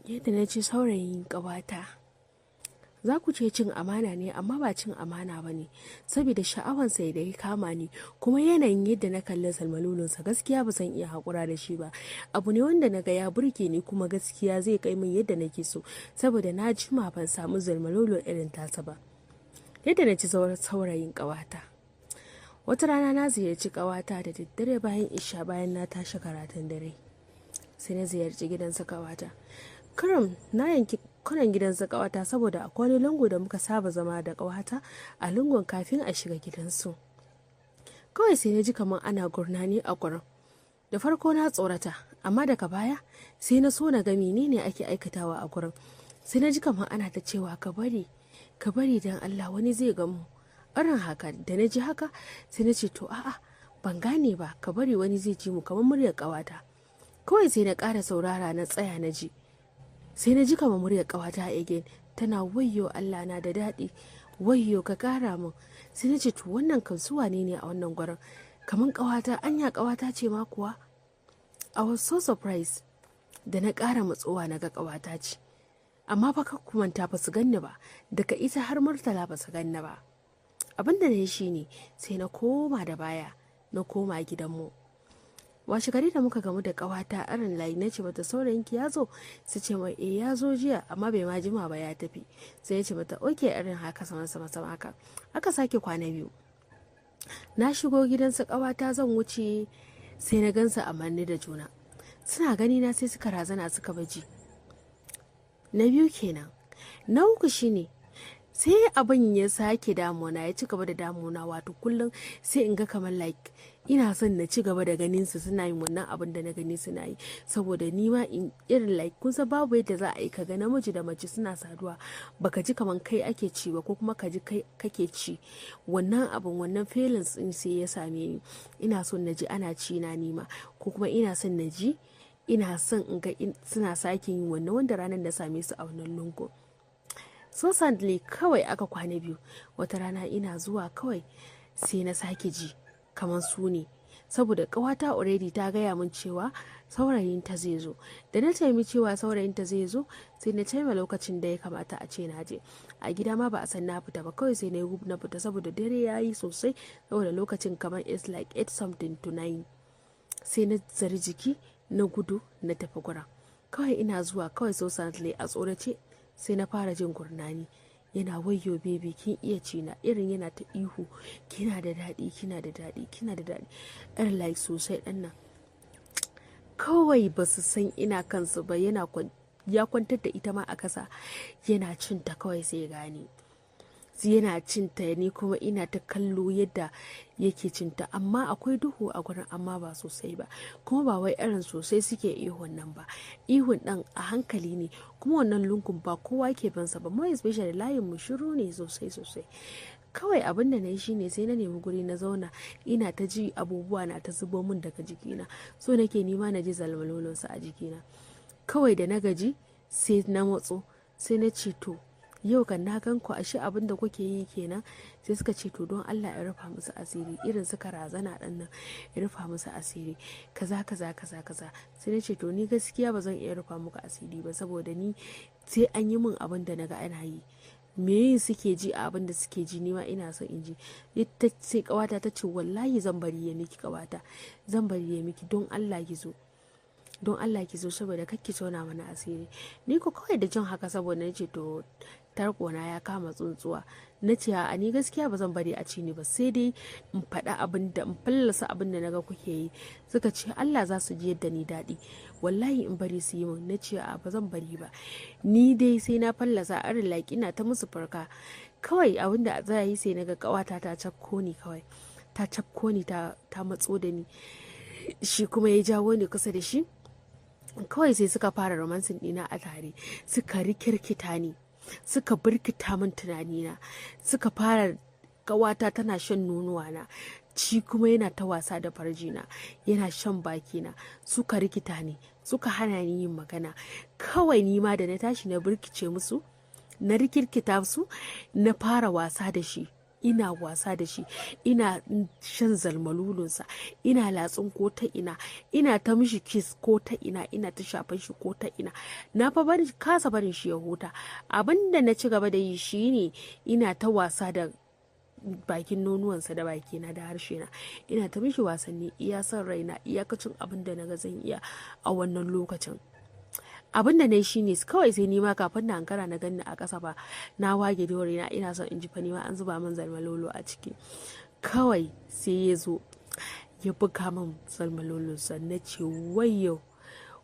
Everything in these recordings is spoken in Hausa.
Yadda na ci saurayin ƙawata, za ku ce cin amana ne, amma ba cin amana ba ne, saboda sha'awansa da ya kama ni, kuma yanayin yadda na kalli salmalolonsa gaskiya ba zan iya haƙura da shi ba. Abu ne wanda na ga ya burge ni, kuma gaskiya zai kai min yadda nake so, saboda na jima ban samu salmalolo irin tasa ba. Yadda na ci saurayin ƙawata, wata rana na ziyarci ƙawata da daddare bayan isha, bayan na tashi karatun dare, sai na ziyarci gidansa ƙawata. Karam na yanki kwanan gidansa ƙawata saboda akwai wani lungu da muka saba zama da ƙawata a lungun kafin a shiga gidansu. Kawai sai na ji kamar ana gurnani a gurin. Da farko na tsorata, amma daga baya sai na so na ga menene ake aikatawa a gurin. Sai na ji kamar ana ta cewa ka bari dan Allah, wani zai gamu. Irin haka da na ji haka sai na ce to a'a, ban gane ba, ka bari wani zai ji mu, kamar muryar ƙawata. Kawai sai na ƙara saurara, na tsaya na ji. Sai na ji kamar muryar ƙawata again, tana wayyo Allah na da daɗi, wayyo ka ƙara min. Sai na ce to wannan kan su wane ne a wannan gurin, kamar ƙawata, anya ƙawata ce ma kuwa. I was so surprised da na ƙara matsowa na ga ƙawata ce, amma fa ka kumanta ba su ganni ba, daga ita har Murtala ba su ganni ba. Abin da na yi shine sai na koma da baya, na koma gidanmu. Washe gari da muka gamu da ƙawata irin layi, na ce mata saurayinki ya zo? Su ce mai ya zo jiya, amma bai ma jima ba ya tafi. Sai ya ce mata oke, irin haka sama haka. Aka sake kwana biyu, na shigo gidansa ƙawata zan wuce, sai na gansa a manne da juna. Suna gani na sai suka razana suka baji. Na biyu kenan. Na uku shine sai abin ya sake damuna, ya ci gaba da damuna, wato kullum sai in ga kamar like ina son na ci gaba da ganin su suna yin wannan abin da na gani suna yi, saboda ni ma in irin like kun san babu yadda za a yi ka ga namiji da mace suna saduwa baka ji kamar kai ake ci ba, ko kuma ka ji kai kake ci. Wannan abin, wannan feelings din sai ya same ni, ina son na ji ana ci na nima, ko kuma ina son na ji, ina son in ga suna sake yin wannan, wanda ranar da same su a wannan lungu. So suddenly kawai aka kwana biyu, wata rana ina zuwa kawai sai na sake ji kamar su ne, saboda ƙawata already ta gaya min cewa saurayinta zai zo. Da na taimi cewa saurayinta zai zo, sai na taima lokacin da ya kamata a ce na je. A gida ma ba a san na fita ba, kawai sai na yi na fita saboda dare ya yi sosai, saboda lokacin kamar it's like 8 something to 9. Sai na zari jiki na gudu na tafi gurin. Kawai ina zuwa kawai so suddenly a tsorace sai na fara jin gurnani, yana wayyo baby kin iya cina, irin yana ta ihu kina da daɗi, kina da daɗi, kina da daɗi, irin like sosai ɗan nan. Kawai ba su san ina kansu ba, ya kwantar da ita ma a kasa yana cinta, kawai sai gane yana cinta, ni kuma ina ta kallo yadda yake cinta, amma akwai duhu a gurin, amma ba sosai ba, kuma ba wai irin sosai suke ihun nan ba, ihun dan a hankali ne, kuma wannan lungun ba kowa ke bansa ba, more especially layin mu shiru ne sosai. Kawai abin da na yi shine sai na nemi guri na zauna, ina ta ji abubuwa na ta zubo min daga jikina, so nake nima na ji zalmalolonsa a jikina. Kawai da na gaji sai na matso, sai na ce to yau kan na gan ku ashe abin da kuke yi kenan. Sai suka ce to don Allah ya rufa musu asiri, irin suka razana dan nan, ya rufa musu asiri kaza. Sai na ce to ni gaskiya ba zan iya rufa muku asiri ba, saboda ni sai an yi min abin da naga ana yi. Me yin suke ji a abin da suke ji, ni ma ina son in ji. Sai ƙawata ta ce wallahi zan bari ya miki, ƙawata zan bari ya miki, don Allah ki zo, don Allah ki zo, saboda kakki tona mana asiri. Ni ko kawai da jin haka, saboda nace to tarkona ya kama tsuntsuwa, na ce a ni gaskiya ba zan bari a ci ni ba, sai dai in faɗa abin da, in fallasa abin da naga kuke yi. Suka ce Allah za su ji yadda ni daɗi, wallahi in bari su yi min. Na ce a ba zan bari ba, ni dai sai na fallasa, irin like ina ta musu farka. Kawai abin da za a yi, sai naga ƙawata ta cafko ni, kawai ta cafko ni, ta matso da ni, shi kuma ya jawo ni kusa da shi. Kawai sai suka fara romansin ɗina a tare, suka rikirkita ni, suka birkita min tunanina, suka fara, ƙawata tana shan nonuwa na, ci kuma yana ta wasa da farjina, yana shan bakina. Suka rikita ni, suka hana ni yin magana. Kawai ni ma da na tashi na birkice musu, na rikirkita su, na fara wasa da shi, ina wasa da shi, ina shan zalmalulunsa, ina latsin ko ta ina, ina ta mishi kiss ko ta ina, ina ta shafan shi ko ta ina. Na fa kasa barin shi ya huta. Abinda na ci gaba da yi shine ina ta wasa da bakin nonuwansa da bakina da harshe na, ina ta mishi wasanni iya son raina, iyakacin abin da naga zan iya a wannan lokacin. Abin da na yi shine kawai sai nima kafin na hankara na ganni a ƙasa ba, na wage dore na ina son in ji fa nima an zuba min zalmalolo a ciki. Kawai sai ya zo ya buga min zalmalolonsa, na ce wayyo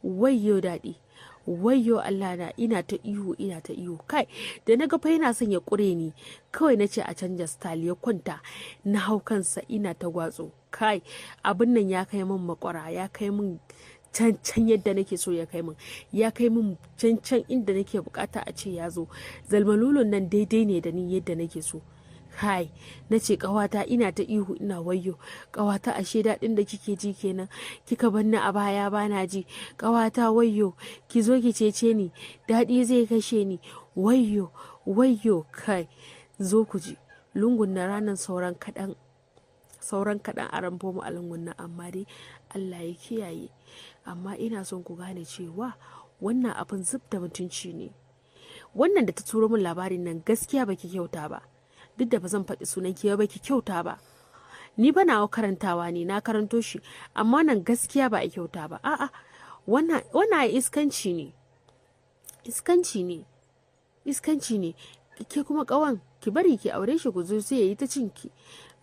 wayyo daɗi, wayyo Allah na, ina ta ihu kai da na ga fa yana son ya kure ni, kawai na ce a canja style, ya kwanta na hau kansa ina ta gwatso. Kai abin nan ya kai min makwara, ya kai min can yadda nake so ya kai min, ya kai min can inda nake bukata a ce ya zo. Zalmalolon nan daidai ne da ni yadda nake so. Kai na ce ƙawata, ina ta ihu ina wayyo ƙawata, ashe daɗin da kike ji kenan, kika banni a baya bana ji. Ƙawata wayyo, ki zo ki cece ni, daɗi zai kashe ni, wayyo wayyo. Kai zo ku ji lungun na ranar sauran kaɗan a rambo mu a lungun nan, amma dai Allah ya kiyaye. Amma ina son ku gane cewa wannan abin zub da mutunci ne. Wannan da ta turo min labarin nan gaskiya baki kyauta ba, duk da ba zan faɗi sunan ki ba, ki kyauta ba. Ni ba nawa karantawa ne, na karanto shi, amma nan gaskiya ba a kyauta ba. A'a wannan iskanci ne ke kuma ƙawan ki bari ki aure shi ku zo sai yayi ta cinki.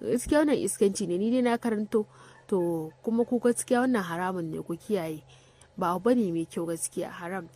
Gaskiya wannan iskanci ne, ni dai na karanto, to kuma ku gaskiya wannan haramun ne, ku kiyaye, ba abu bane mai kyau gaskiya, haram.